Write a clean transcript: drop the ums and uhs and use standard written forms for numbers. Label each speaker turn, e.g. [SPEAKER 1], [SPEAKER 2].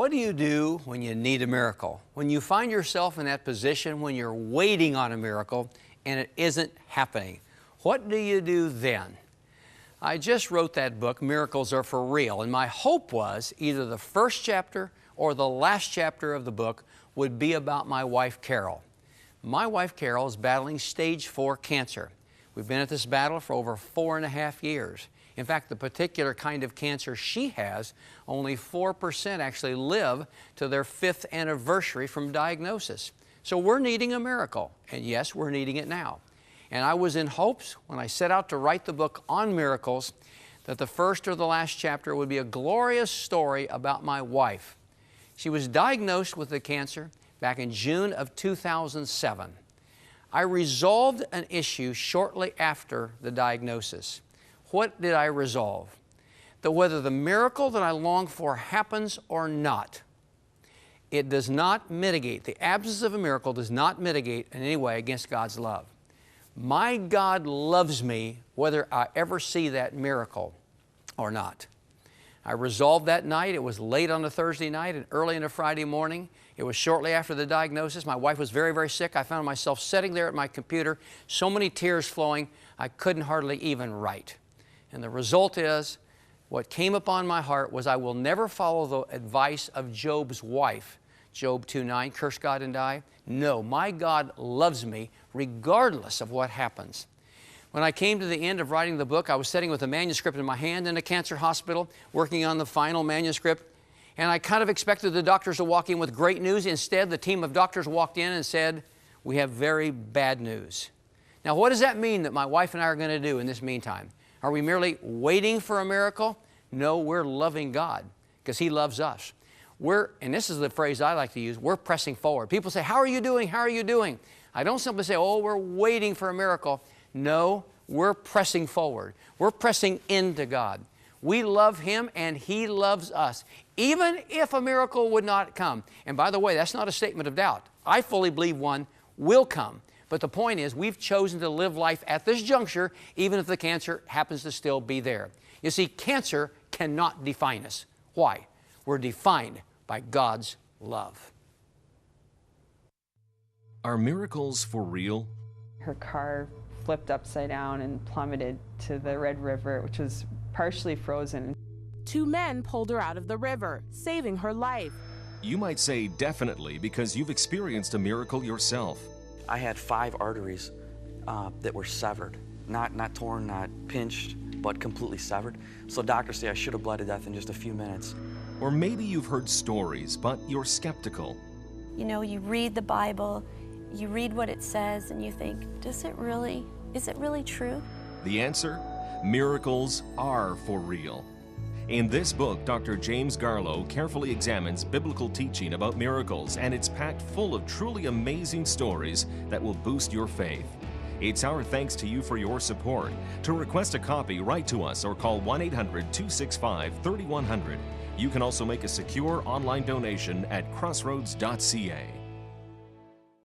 [SPEAKER 1] What do you do when you need a miracle? When you find yourself in that position when you're waiting on a miracle and it isn't happening, what do you do then? I just wrote that book, Miracles Are For Real, and my hope was either the first chapter or the last chapter of the book would be about my wife, Carol. My wife, Carol, is battling stage 4 cancer. We've been at this battle for over 4.5 years. In fact, the particular kind of cancer she has, only 4% actually live to their 5th anniversary from diagnosis. So we're needing a miracle, and yes, we're needing it now. And I was in hopes when I set out to write the book on miracles that the first or the last chapter would be a glorious story about my wife. She was diagnosed with the cancer back in June of 2007. I resolved an issue shortly after the diagnosis. What did I resolve? That whether the miracle that I long for happens or not, it does not mitigate, the absence of a miracle does not mitigate in any way against God's love. My God loves me whether I ever see that miracle or not. I resolved that night. It was late on a Thursday night and early on a Friday morning. It was shortly after the diagnosis. My wife was very, very sick. I found myself sitting there at my computer, so many tears flowing, I couldn't hardly even write. And the result is, what came upon my heart was I will never follow the advice of Job's wife. Job 2:9, curse God and die. No, my God loves me regardless of what happens. When I came to the end of writing the book, I was sitting with a manuscript in my hand in a cancer hospital, working on the final manuscript, and I kind of expected the doctors to walk in with great news. Instead, the team of doctors walked in and said, "We have very bad news." Now, what does that mean that my wife and I are going to do in this meantime? Are we merely waiting for a miracle? No, we're loving God because He loves us. And this is the phrase I like to use, we're pressing forward. People say, "How are you doing? How are you doing?" I don't simply say, "Oh, we're waiting for a miracle." No, we're pressing forward. We're pressing into God. We love Him and He loves us, even if a miracle would not come. And by the way, that's not a statement of doubt. I fully believe one will come. But the point is, we've chosen to live life at this juncture, even if the cancer happens to still be there. You see, cancer cannot define us. Why? We're defined by God's love.
[SPEAKER 2] Are miracles for real?
[SPEAKER 3] Her car flipped upside down and plummeted to the Red River, which was partially frozen.
[SPEAKER 4] 2 men pulled her out of the river, saving her life.
[SPEAKER 2] You might say definitely because you've experienced a miracle yourself.
[SPEAKER 5] I had 5 arteries that were severed. Not torn, not pinched, but completely severed. So doctors say I should have bled to death in just a few minutes.
[SPEAKER 2] Or maybe you've heard stories, but you're skeptical.
[SPEAKER 6] You know, you read the Bible, you read what it says, and you think, is it really true?
[SPEAKER 2] The answer? Miracles are for real. In this book, Dr. James Garlow carefully examines biblical teaching about miracles, and it's packed full of truly amazing stories that will boost your faith. It's our thanks to you for your support. To request a copy, write to us or call 1-800-265-3100. You can also make a secure online donation at crossroads.ca.